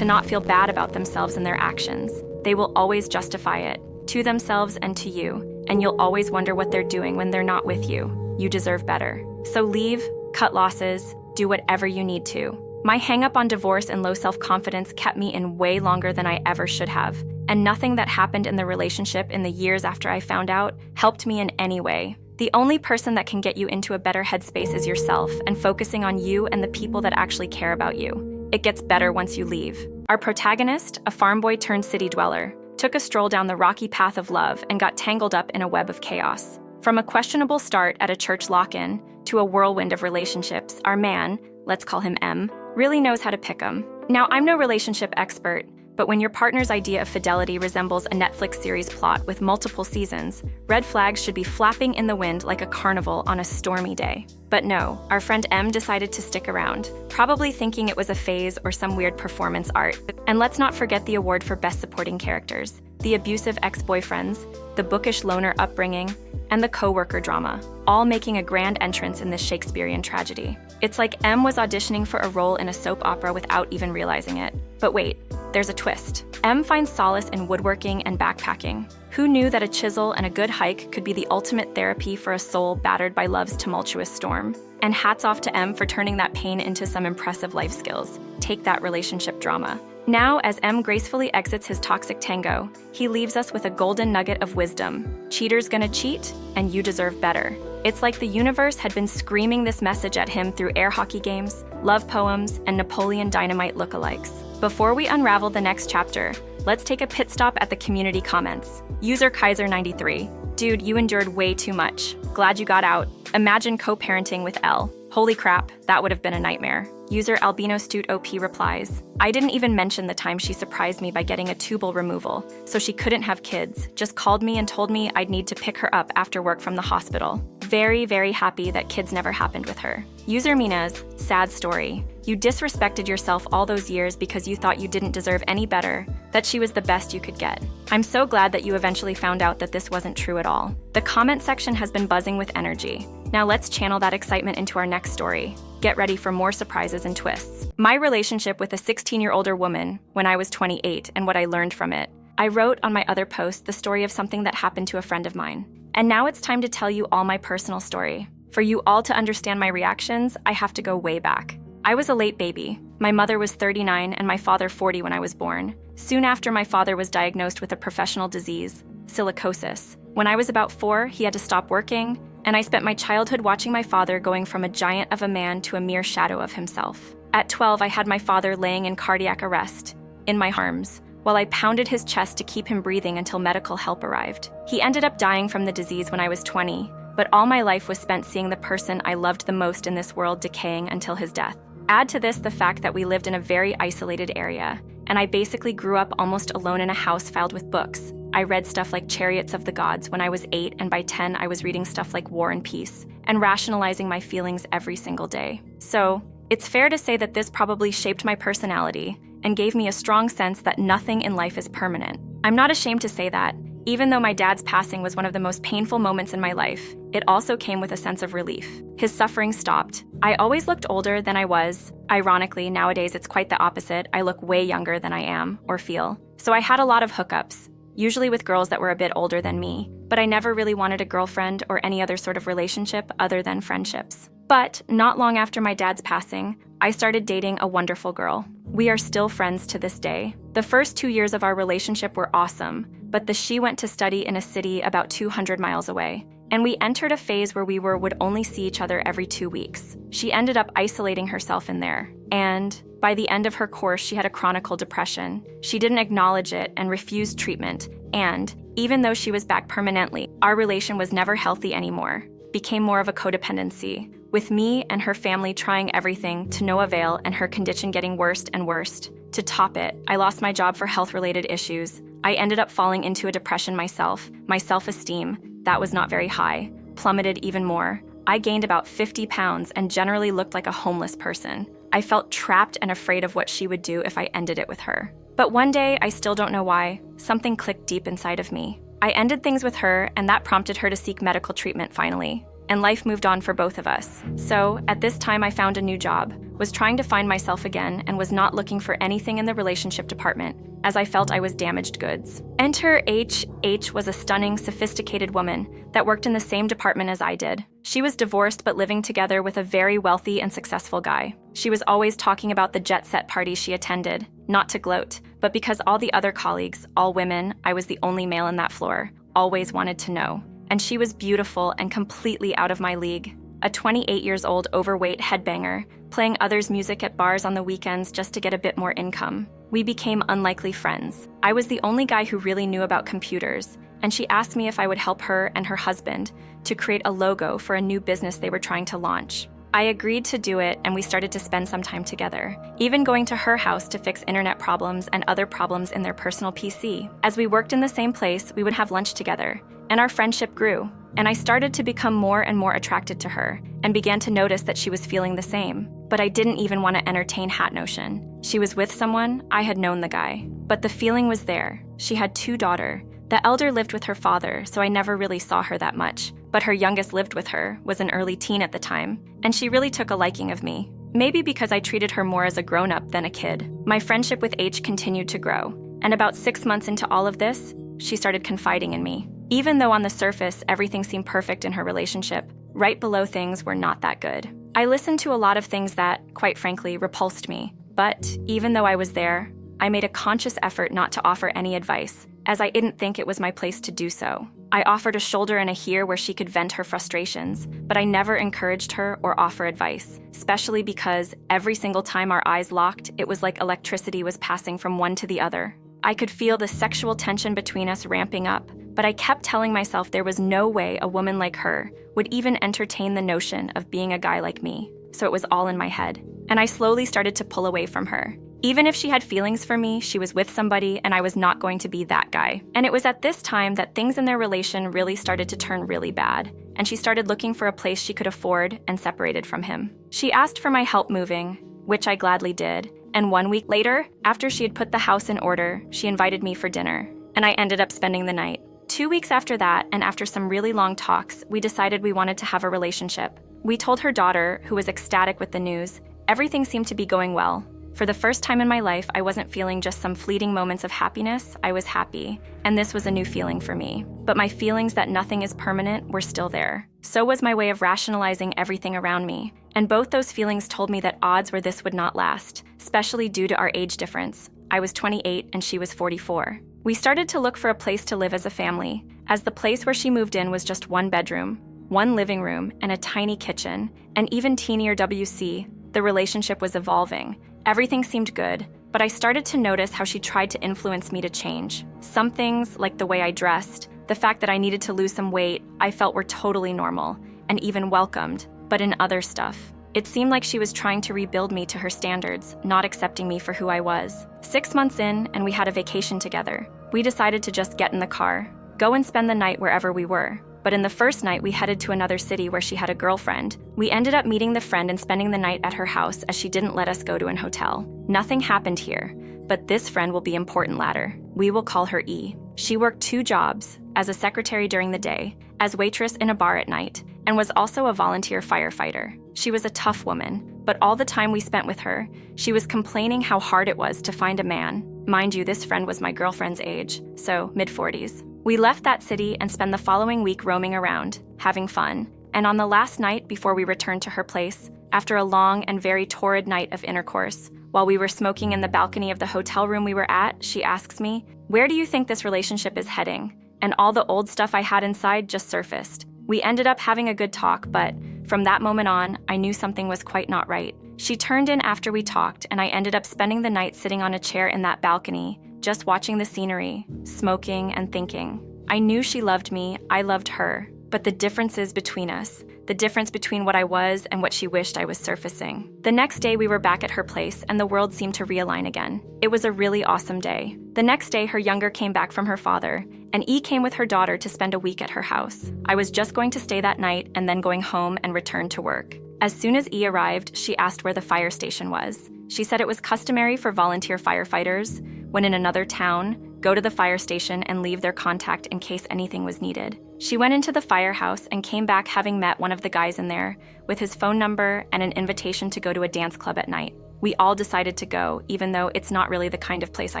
not feel bad about themselves and their actions. They will always justify it, to themselves and to you, and you'll always wonder what they're doing when they're not with you. You deserve better. So leave, cut losses, do whatever you need to. My hang-up on divorce and low self-confidence kept me in way longer than I ever should have, and nothing that happened in the relationship in the years after I found out helped me in any way. The only person that can get you into a better headspace is yourself, and focusing on you and the people that actually care about you. It gets better once you leave. Our protagonist, a farm boy turned city dweller, took a stroll down the rocky path of love and got tangled up in a web of chaos. From a questionable start at a church lock-in to a whirlwind of relationships, our man, let's call him M, really knows how to pick 'em. Now, I'm no relationship expert, but when your partner's idea of fidelity resembles a Netflix series plot with multiple seasons, red flags should be flapping in the wind like a carnival on a stormy day. But no, our friend M decided to stick around, probably thinking it was a phase or some weird performance art. And let's not forget the award for Best Supporting Characters, the abusive ex-boyfriends, the bookish loner upbringing, and the co-worker drama, all making a grand entrance in this Shakespearean tragedy. It's like M was auditioning for a role in a soap opera without even realizing it. But wait, there's a twist. M finds solace in woodworking and backpacking. Who knew that a chisel and a good hike could be the ultimate therapy for a soul battered by love's tumultuous storm? And hats off to M for turning that pain into some impressive life skills. Take that relationship drama. Now, as M gracefully exits his toxic tango, he leaves us with a golden nugget of wisdom. Cheater's gonna cheat, and you deserve better. It's like the universe had been screaming this message at him through air hockey games, love poems, and Napoleon Dynamite lookalikes. Before we unravel the next chapter, let's take a pit stop at the community comments. User Kaiser93. Dude, you endured way too much. Glad you got out. Imagine co-parenting with L. Holy crap, that would have been a nightmare. User AlbinoStute replies, I didn't even mention the time she surprised me by getting a tubal removal, so she couldn't have kids, just called me and told me I'd need to pick her up after work from the hospital. Very, very happy that kids never happened with her. User Mina's, sad story. You disrespected yourself all those years because you thought you didn't deserve any better, that she was the best you could get. I'm so glad that you eventually found out that this wasn't true at all. The comment section has been buzzing with energy. Now let's channel that excitement into our next story. Get ready for more surprises and twists. My relationship with a 16-year-older woman when I was 28 and what I learned from it. I wrote on my other post the story of something that happened to a friend of mine. And now it's time to tell you all my personal story. For you all to understand my reactions, I have to go way back. I was a late baby. My mother was 39 and my father 40 when I was born. Soon after, my father was diagnosed with a professional disease, silicosis. When I was about 4, he had to stop working, and I spent my childhood watching my father going from a giant of a man to a mere shadow of himself. At 12, I had my father laying in cardiac arrest, in my arms, while I pounded his chest to keep him breathing until medical help arrived. He ended up dying from the disease when I was 20, but all my life was spent seeing the person I loved the most in this world decaying until his death. Add to this the fact that we lived in a very isolated area, and I basically grew up almost alone in a house filled with books. I read stuff like Chariots of the Gods when I was 8, and by 10 I was reading stuff like War and Peace, and rationalizing my feelings every single day. So, it's fair to say that this probably shaped my personality, and gave me a strong sense that nothing in life is permanent. I'm not ashamed to say that. Even though my dad's passing was one of the most painful moments in my life, it also came with a sense of relief. His suffering stopped. I always looked older than I was. Ironically, nowadays it's quite the opposite. I look way younger than I am, or feel. So I had a lot of hookups, usually with girls that were a bit older than me, but I never really wanted a girlfriend or any other sort of relationship other than friendships. But not long after my dad's passing, I started dating a wonderful girl. We are still friends to this day. The first 2 years of our relationship were awesome, but she went to study in a city about 200 miles away, and we entered a phase where we would only see each other every 2 weeks. She ended up isolating herself in there, and by the end of her course, she had a chronic depression. She didn't acknowledge it and refused treatment, and even though she was back permanently, our relation was never healthy anymore. became more of a codependency, with me and her family trying everything to no avail and her condition getting worse and worse. To top it, I lost my job for health-related issues. I ended up falling into a depression myself. My self-esteem, that was not very high, plummeted even more. I gained about 50 pounds and generally looked like a homeless person. I felt trapped and afraid of what she would do if I ended it with her. But one day, I still don't know why, something clicked deep inside of me. I ended things with her, and that prompted her to seek medical treatment finally. And life moved on for both of us. So, at this time I found a new job, was trying to find myself again, and was not looking for anything in the relationship department, as I felt I was damaged goods. Enter H. H was a stunning, sophisticated woman that worked in the same department as I did. She was divorced but living together with a very wealthy and successful guy. She was always talking about the jet-set parties she attended, not to gloat, but because all the other colleagues, all women, I was the only male in that floor, always wanted to know. And she was beautiful and completely out of my league. A 28-years-old overweight headbanger, playing others' music at bars on the weekends just to get a bit more income. We became unlikely friends. I was the only guy who really knew about computers, and she asked me if I would help her and her husband to create a logo for a new business they were trying to launch. I agreed to do it, and we started to spend some time together, even going to her house to fix internet problems and other problems in their personal PC. As we worked in the same place, we would have lunch together, and our friendship grew, and I started to become more and more attracted to her, and began to notice that she was feeling the same. But I didn't even want to entertain that notion. She was with someone, I had known the guy. But the feeling was there. She had 2 daughters. The elder lived with her father, so I never really saw her that much. But her youngest lived with her, was an early teen at the time, and she really took a liking of me. Maybe because I treated her more as a grown-up than a kid. My friendship with H continued to grow, and about 6 months into all of this, she started confiding in me. Even though on the surface everything seemed perfect in her relationship, right below things were not that good. I listened to a lot of things that, quite frankly, repulsed me. But even though I was there, I made a conscious effort not to offer any advice, as I didn't think it was my place to do so. I offered a shoulder and a ear where she could vent her frustrations, but I never encouraged her or offer advice, especially because every single time our eyes locked, it was like electricity was passing from one to the other. I could feel the sexual tension between us ramping up, but I kept telling myself there was no way a woman like her would even entertain the notion of being a guy like me, so it was all in my head. And I slowly started to pull away from her. Even if she had feelings for me, she was with somebody and I was not going to be that guy. And it was at this time that things in their relation really started to turn really bad, and she started looking for a place she could afford and separated from him. She asked for my help moving, which I gladly did, and 1 week later, after she had put the house in order, she invited me for dinner, and I ended up spending the night. 2 weeks after that, and after some really long talks, we decided we wanted to have a relationship. We told her daughter, who was ecstatic with the news. Everything seemed to be going well. For the first time in my life, I wasn't feeling just some fleeting moments of happiness, I was happy, and this was a new feeling for me. But my feelings that nothing is permanent were still there. So was my way of rationalizing everything around me, and both those feelings told me that odds were this would not last, especially due to our age difference. I was 28 and she was 44. We started to look for a place to live as a family, as the place where she moved in was just 1 bedroom, 1 living room, and a tiny kitchen, and even teenier WC. The relationship was evolving. Everything seemed good, but I started to notice how she tried to influence me to change. Some things, like the way I dressed, the fact that I needed to lose some weight, I felt were totally normal, and even welcomed. But in other stuff, it seemed like she was trying to rebuild me to her standards, not accepting me for who I was. 6 months in, and we had a vacation together. We decided to just get in the car, go and spend the night wherever we were. But in the first night, we headed to another city where she had a girlfriend. We ended up meeting the friend and spending the night at her house as she didn't let us go to an hotel. Nothing happened here, but this friend will be important later. We will call her E. She worked 2 jobs, as a secretary during the day, as waitress in a bar at night, and was also a volunteer firefighter. She was a tough woman, but all the time we spent with her, she was complaining how hard it was to find a man. Mind you, this friend was my girlfriend's age, so mid-40s. We left that city and spent the following week roaming around, having fun, and on the last night before we returned to her place, after a long and very torrid night of intercourse, while we were smoking in the balcony of the hotel room we were at, she asks me, "Where do you think this relationship is heading?" And all the old stuff I had inside just surfaced. We ended up having a good talk, but from that moment on, I knew something was quite not right. She turned in after we talked, and I ended up spending the night sitting on a chair in that balcony, just watching the scenery, smoking and thinking. I knew she loved me, I loved her, but the differences between us, the difference between what I was and what she wished I was surfacing. The next day we were back at her place and the world seemed to realign again. It was a really awesome day. The next day her younger came back from her father, and E came with her daughter to spend a week at her house. I was just going to stay that night and then going home and return to work. As soon as E arrived, she asked where the fire station was. She said it was customary for volunteer firefighters, when in another town, go to the fire station and leave their contact in case anything was needed. She went into the firehouse and came back having met one of the guys in there with his phone number and an invitation to go to a dance club at night. We all decided to go, even though it's not really the kind of place I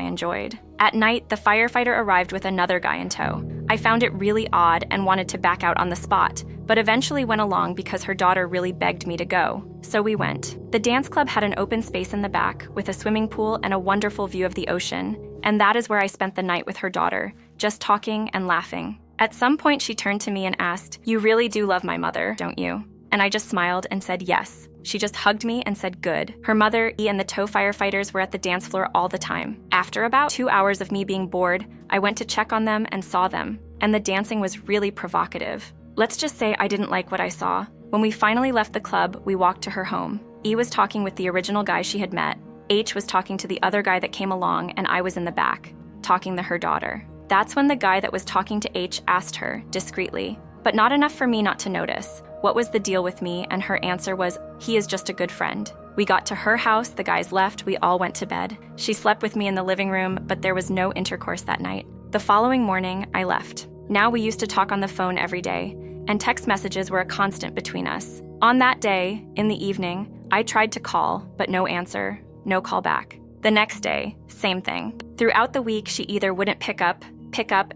enjoyed. At night, the firefighter arrived with another guy in tow. I found it really odd and wanted to back out on the spot, but eventually went along because her daughter really begged me to go. So we went. The dance club had an open space in the back with a swimming pool and a wonderful view of the ocean, and that is where I spent the night with her daughter, just talking and laughing. At some point, she turned to me and asked, "You really do love my mother, don't you?" And I just smiled and said yes. She just hugged me and said good. Her mother, E, and the tow firefighters were at the dance floor all the time. After about 2 hours of me being bored, I went to check on them and saw them, and the dancing was really provocative. Let's just say I didn't like what I saw. When we finally left the club, we walked to her home. E was talking with the original guy she had met. H was talking to the other guy that came along, and I was in the back, talking to her daughter. That's when the guy that was talking to H asked her, discreetly, but not enough for me not to notice, what was the deal with me, and her answer was, he is just a good friend. We got to her house, the guys left, we all went to bed. She slept with me in the living room, but there was no intercourse that night. The following morning, I left. Now we used to talk on the phone every day, and text messages were a constant between us. On that day, in the evening, I tried to call, but no answer, no call back. The next day, same thing. Throughout the week, she either wouldn't pick up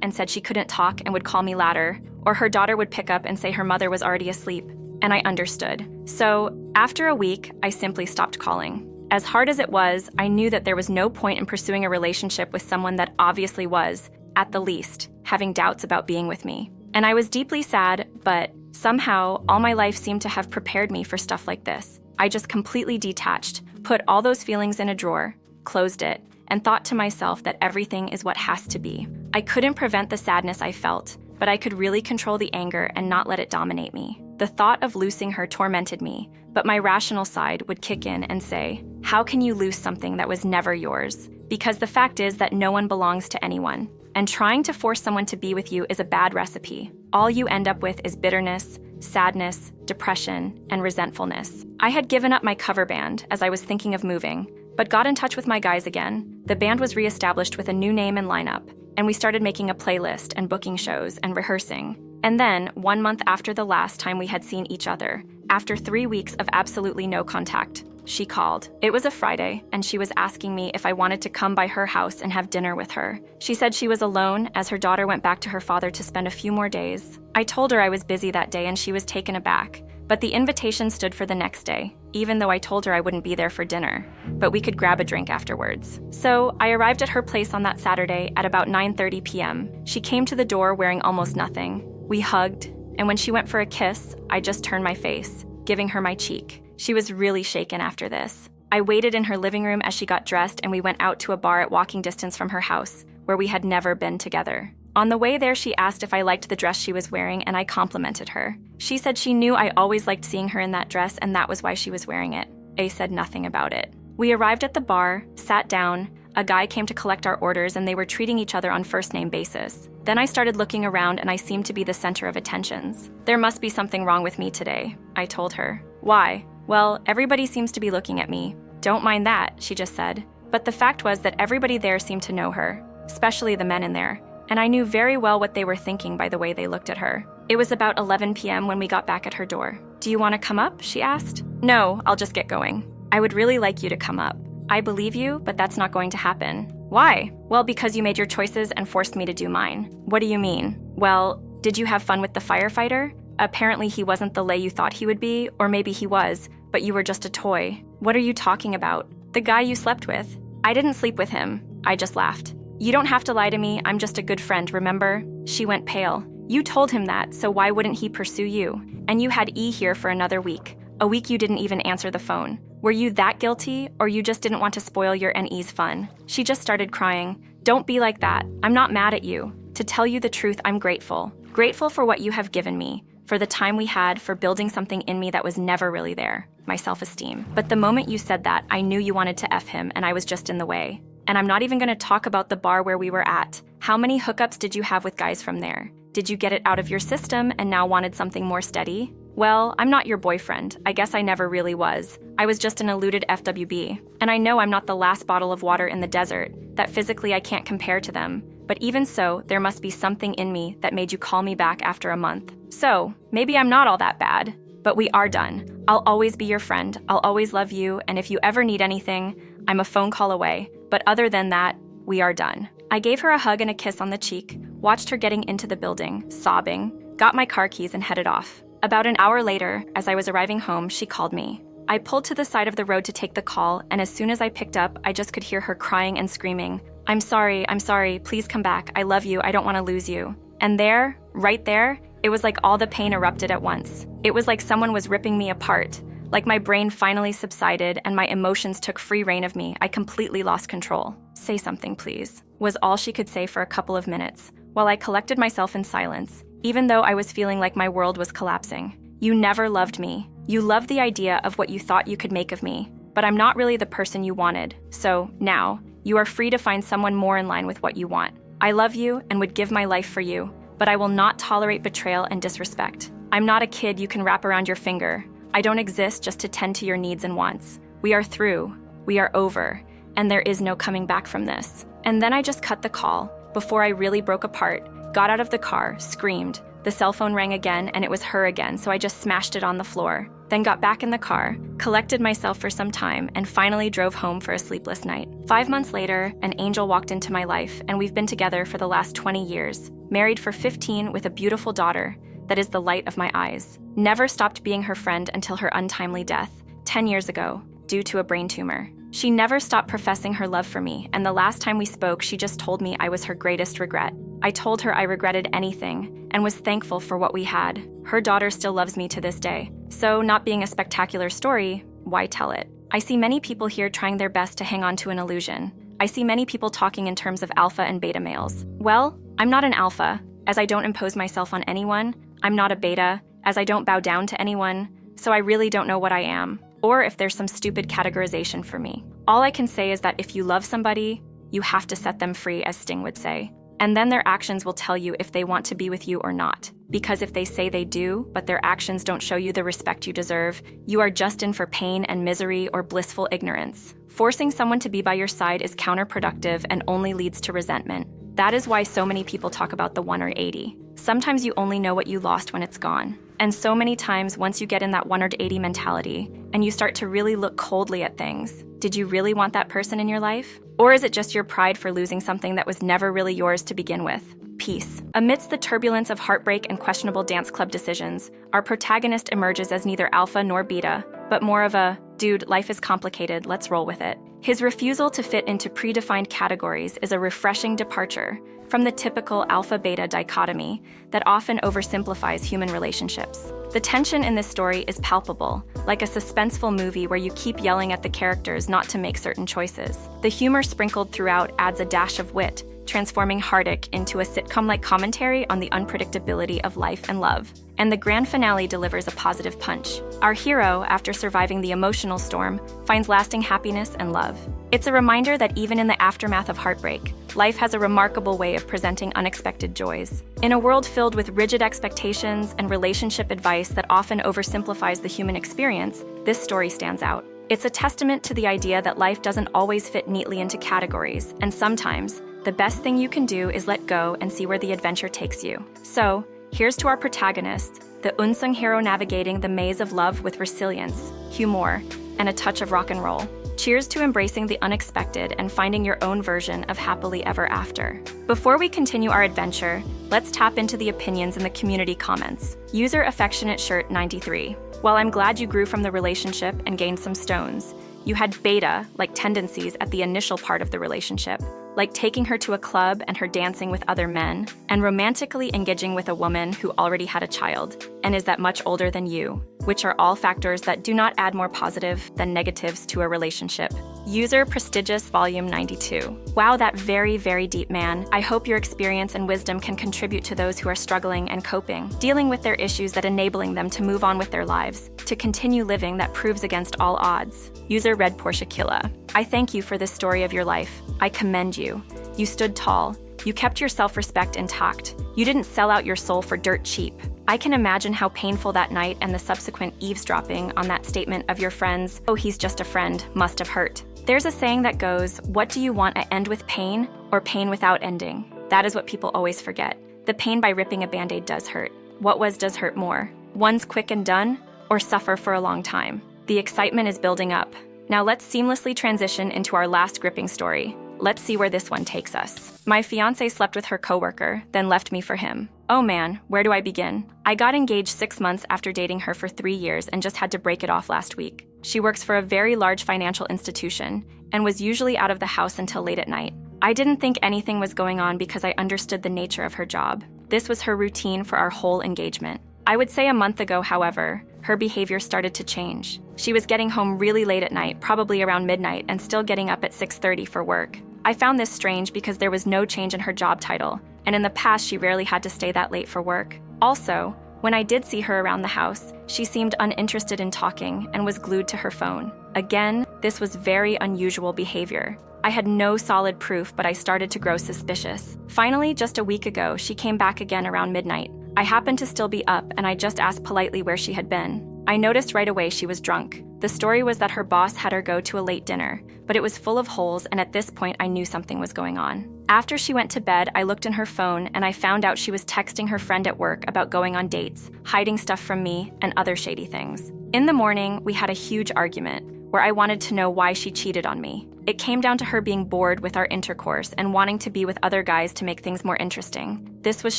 and said she couldn't talk and would call me later, or her daughter would pick up and say her mother was already asleep, and I understood. So, after a week, I simply stopped calling. As hard as it was, I knew that there was no point in pursuing a relationship with someone that obviously was, at the least, having doubts about being with me. And I was deeply sad, but somehow, all my life seemed to have prepared me for stuff like this. I just completely detached, put all those feelings in a drawer, closed it, and thought to myself that everything is what has to be. I couldn't prevent the sadness I felt, but I could really control the anger and not let it dominate me. The thought of losing her tormented me, but my rational side would kick in and say, how can you lose something that was never yours? Because the fact is that no one belongs to anyone, and trying to force someone to be with you is a bad recipe. All you end up with is bitterness, sadness, depression, and resentfulness. I had given up my cover band as I was thinking of moving, but got in touch with my guys again. The band was reestablished with a new name and lineup, and we started making a playlist and booking shows and rehearsing. And then, 1 month after the last time we had seen each other, after 3 weeks of absolutely no contact, she called. It was a Friday, and she was asking me if I wanted to come by her house and have dinner with her. She said she was alone as her daughter went back to her father to spend a few more days. I told her I was busy that day and she was taken aback, but the invitation stood for the next day, even though I told her I wouldn't be there for dinner, but we could grab a drink afterwards. So I arrived at her place on that Saturday at about 9:30 p.m. She came to the door wearing almost nothing. We hugged, and when she went for a kiss, I just turned my face, giving her my cheek. She was really shaken after this. I waited in her living room as she got dressed, and we went out to a bar at walking distance from her house, where we had never been together. On the way there, she asked if I liked the dress she was wearing, and I complimented her. She said she knew I always liked seeing her in that dress, and that was why she was wearing it. A said nothing about it. We arrived at the bar, sat down, a guy came to collect our orders, and they were treating each other on first-name basis. Then I started looking around, and I seemed to be the center of attentions. There must be something wrong with me today, I told her. Why? Well, everybody seems to be looking at me. Don't mind that, she just said. But the fact was that everybody there seemed to know her, especially the men in there, and I knew very well what they were thinking by the way they looked at her. It was about 11 p.m. when we got back at her door. Do you want to come up? She asked. No, I'll just get going. I would really like you to come up. I believe you, but that's not going to happen. Why? Well, because you made your choices and forced me to do mine. What do you mean? Well, did you have fun with the firefighter? Apparently he wasn't the lay you thought he would be, or maybe he was, but you were just a toy. What are you talking about? The guy you slept with. I didn't sleep with him. I just laughed. You don't have to lie to me, I'm just a good friend, remember? She went pale. You told him that, so why wouldn't he pursue you? And you had E here for another week. A week you didn't even answer the phone. Were you that guilty, or you just didn't want to spoil your and E's fun? She just started crying. Don't be like that. I'm not mad at you. To tell you the truth, I'm grateful. Grateful for what you have given me, for the time we had, for building something in me that was never really there, my self-esteem. But the moment you said that, I knew you wanted to F him, and I was just in the way. And I'm not even gonna talk about the bar where we were at. How many hookups did you have with guys from there? Did you get it out of your system and now wanted something more steady? Well, I'm not your boyfriend. I guess I never really was. I was just an eluded FWB. And I know I'm not the last bottle of water in the desert, that physically I can't compare to them. But even so, there must be something in me that made you call me back after a month. So, maybe I'm not all that bad, but we are done. I'll always be your friend, I'll always love you, and if you ever need anything, I'm a phone call away. But other than that, we are done. I gave her a hug and a kiss on the cheek, watched her getting into the building, sobbing, got my car keys and headed off. About an hour later, as I was arriving home, she called me. I pulled to the side of the road to take the call, and as soon as I picked up, I just could hear her crying and screaming, I'm sorry, please come back, I love you, I don't want to lose you. And there, right there, it was like all the pain erupted at once. It was like someone was ripping me apart, like my brain finally subsided and my emotions took free rein of me. I completely lost control. Say something, please, was all she could say for a couple of minutes, while I collected myself in silence, even though I was feeling like my world was collapsing. You never loved me. You loved the idea of what you thought you could make of me, but I'm not really the person you wanted. So, now, you are free to find someone more in line with what you want. I love you and would give my life for you, but I will not tolerate betrayal and disrespect. I'm not a kid you can wrap around your finger. I don't exist just to tend to your needs and wants. We are through. We are over. And there is no coming back from this. And then I just cut the call, before I really broke apart, got out of the car, screamed. The cell phone rang again, and it was her again, so I just smashed it on the floor. Then got back in the car, collected myself for some time, and finally drove home for a sleepless night. 5 months later, an angel walked into my life, and we've been together for the last 20 years, married for 15 with a beautiful daughter that is the light of my eyes. Never stopped being her friend until her untimely death, 10 years ago, due to a brain tumor. She never stopped professing her love for me, and the last time we spoke, she just told me I was her greatest regret. I told her I regretted anything and was thankful for what we had. Her daughter still loves me to this day. So, not being a spectacular story, why tell it? I see many people here trying their best to hang on to an illusion. I see many people talking in terms of alpha and beta males. Well, I'm not an alpha, as I don't impose myself on anyone. I'm not a beta, as I don't bow down to anyone. So I really don't know what I am, or if there's some stupid categorization for me. All I can say is that if you love somebody, you have to set them free, as Sting would say. And then their actions will tell you if they want to be with you or not. Because if they say they do, but their actions don't show you the respect you deserve, you are just in for pain and misery or blissful ignorance. Forcing someone to be by your side is counterproductive and only leads to resentment. That is why so many people talk about the 1 or 80. Sometimes you only know what you lost when it's gone. And so many times, once you get in that 1 or 80 mentality, and you start to really look coldly at things, did you really want that person in your life? Or is it just your pride for losing something that was never really yours to begin with? Peace. Amidst the turbulence of heartbreak and questionable dance club decisions, our protagonist emerges as neither alpha nor beta, but more of a, dude, life is complicated, let's roll with it. His refusal to fit into predefined categories is a refreshing departure from the typical alpha-beta dichotomy that often oversimplifies human relationships. The tension in this story is palpable, like a suspenseful movie where you keep yelling at the characters not to make certain choices. The humor sprinkled throughout adds a dash of wit, transforming heartache into a sitcom-like commentary on the unpredictability of life and love. And the grand finale delivers a positive punch. Our hero, after surviving the emotional storm, finds lasting happiness and love. It's a reminder that even in the aftermath of heartbreak, life has a remarkable way of presenting unexpected joys. In a world filled with rigid expectations and relationship advice that often oversimplifies the human experience, this story stands out. It's a testament to the idea that life doesn't always fit neatly into categories, and sometimes, the best thing you can do is let go and see where the adventure takes you. So, here's to our protagonist, the unsung hero navigating the maze of love with resilience, humor, and a touch of rock and roll. Cheers to embracing the unexpected and finding your own version of happily ever after. Before we continue our adventure, let's tap into the opinions in the community comments. User Affectionate Shirt 93. While I'm glad you grew from the relationship and gained some stones, you had beta-like tendencies at the initial part of the relationship, like taking her to a club and her dancing with other men, and romantically engaging with a woman who already had a child and is that much older than you, which are all factors that do not add more positive than negatives to a relationship. User Prestigious Volume 92. Wow, that very, very deep, man. I hope your experience and wisdom can contribute to those who are struggling and coping, dealing with their issues that enabling them to move on with their lives, to continue living that proves against all odds. User Red Portia Killa. I thank you for this story of your life. I commend you. You stood tall. You kept your self-respect intact. You didn't sell out your soul for dirt cheap. I can imagine how painful that night and the subsequent eavesdropping on that statement of your friends, "Oh, he's just a friend," must have hurt. There's a saying that goes, what do you want, an end with pain or pain without ending? That is what people always forget. The pain by ripping a Band-Aid does hurt. What does hurt more? One's quick and done or suffer for a long time? The excitement is building up. Now let's seamlessly transition into our last gripping story. Let's see where this one takes us. My fiancé slept with her coworker, then left me for him. Oh man, where do I begin? I got engaged 6 months after dating her for 3 years and just had to break it off last week. She works for a very large financial institution and was usually out of the house until late at night. I didn't think anything was going on because I understood the nature of her job. This was her routine for our whole engagement. I would say a month ago, however, her behavior started to change. She was getting home really late at night, probably around midnight, and still getting up at 6:30 for work. I found this strange because there was no change in her job title, and in the past she rarely had to stay that late for work. Also, when I did see her around the house, she seemed uninterested in talking and was glued to her phone. Again, this was very unusual behavior. I had no solid proof, but I started to grow suspicious. Finally, just a week ago, she came back again around midnight. I happened to still be up, and I just asked politely where she had been. I noticed right away she was drunk. The story was that her boss had her go to a late dinner, but it was full of holes, and at this point I knew something was going on. After she went to bed, I looked in her phone and I found out she was texting her friend at work about going on dates, hiding stuff from me, and other shady things. In the morning, we had a huge argument where I wanted to know why she cheated on me. It came down to her being bored with our intercourse and wanting to be with other guys to make things more interesting. This was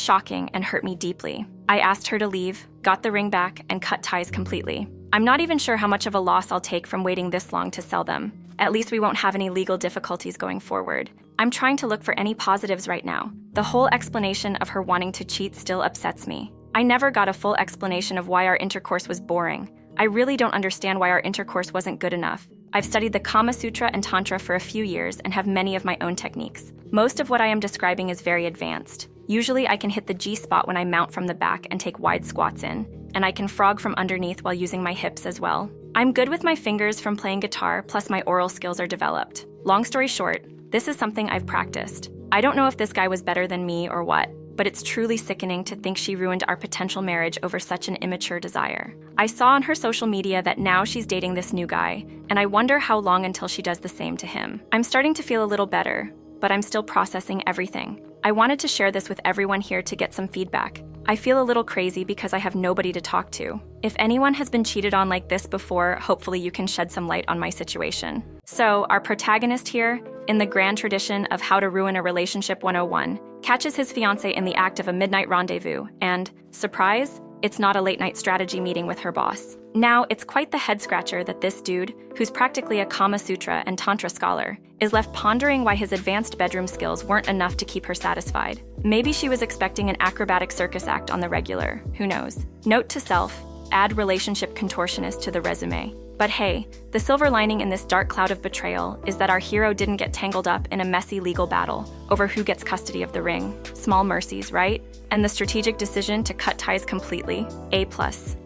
shocking and hurt me deeply. I asked her to leave, got the ring back, and cut ties completely. I'm not even sure how much of a loss I'll take from waiting this long to sell them. At least we won't have any legal difficulties going forward. I'm trying to look for any positives right now. The whole explanation of her wanting to cheat still upsets me. I never got a full explanation of why our intercourse was boring. I really don't understand why our intercourse wasn't good enough. I've studied the Kama Sutra and Tantra for a few years and have many of my own techniques. Most of what I am describing is very advanced. Usually I can hit the G-spot when I mount from the back and take wide squats in, and I can frog from underneath while using my hips as well. I'm good with my fingers from playing guitar, plus my oral skills are developed. Long story short, this is something I've practiced. I don't know if this guy was better than me or what, but it's truly sickening to think she ruined our potential marriage over such an immature desire. I saw on her social media that now she's dating this new guy, and I wonder how long until she does the same to him. I'm starting to feel a little better, but I'm still processing everything. I wanted to share this with everyone here to get some feedback. I feel a little crazy because I have nobody to talk to. If anyone has been cheated on like this before, hopefully you can shed some light on my situation. So, our protagonist here, in the grand tradition of How to Ruin a Relationship 101, catches his fiancée in the act of a midnight rendezvous, and, surprise, it's not a late-night strategy meeting with her boss. Now, it's quite the head-scratcher that this dude, who's practically a Kama Sutra and Tantra scholar, is left pondering why his advanced bedroom skills weren't enough to keep her satisfied. Maybe she was expecting an acrobatic circus act on the regular, who knows. Note to self, add relationship contortionist to the resume. But hey, the silver lining in this dark cloud of betrayal is that our hero didn't get tangled up in a messy legal battle over who gets custody of the ring. Small mercies, right? And the strategic decision to cut ties completely, A+.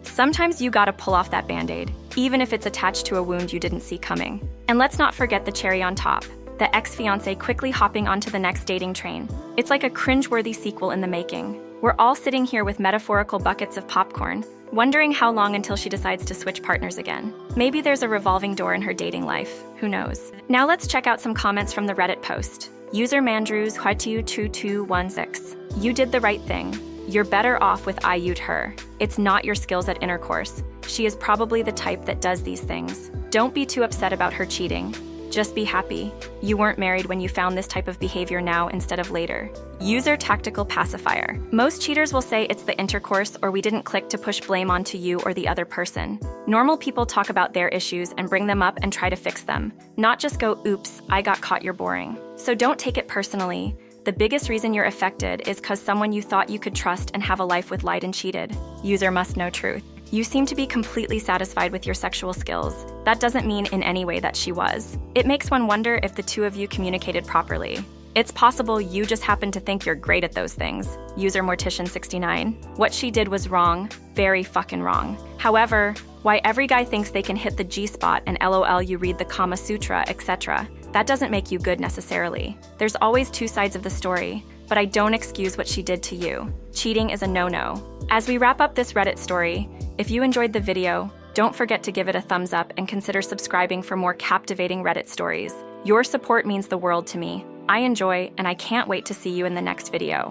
Sometimes you gotta pull off that Band-Aid, even if it's attached to a wound you didn't see coming. And let's not forget the cherry on top, the ex-fiancé quickly hopping onto the next dating train. It's like a cringe-worthy sequel in the making. We're all sitting here with metaphorical buckets of popcorn, wondering how long until she decides to switch partners again. Maybe there's a revolving door in her dating life, who knows. Now let's check out some comments from the Reddit post. User Mandrews Huatu2216. You did the right thing. You're better off with I-Ute her. It's not your skills at intercourse. She is probably the type that does these things. Don't be too upset about her cheating. Just be happy. You weren't married when you found this type of behavior now instead of later. User Tactical Pacifier. Most cheaters will say it's the intercourse or we didn't click to push blame onto you or the other person. Normal people talk about their issues and bring them up and try to fix them. Not just go, oops, I got caught, you're boring. So don't take it personally. The biggest reason you're affected is because someone you thought you could trust and have a life with lied and cheated. User Must Know Truth. You seem to be completely satisfied with your sexual skills. That doesn't mean in any way that she was. It makes one wonder if the two of you communicated properly. It's possible you just happen to think you're great at those things. User Mortician69. What she did was wrong. Very fucking wrong. However, why every guy thinks they can hit the G-spot and LOL you read the Kama Sutra, etc., that doesn't make you good necessarily. There's always two sides of the story, but I don't excuse what she did to you. Cheating is a no-no. As we wrap up this Reddit story, if you enjoyed the video, don't forget to give it a thumbs up and consider subscribing for more captivating Reddit stories. Your support means the world to me. I enjoy, and I can't wait to see you in the next video.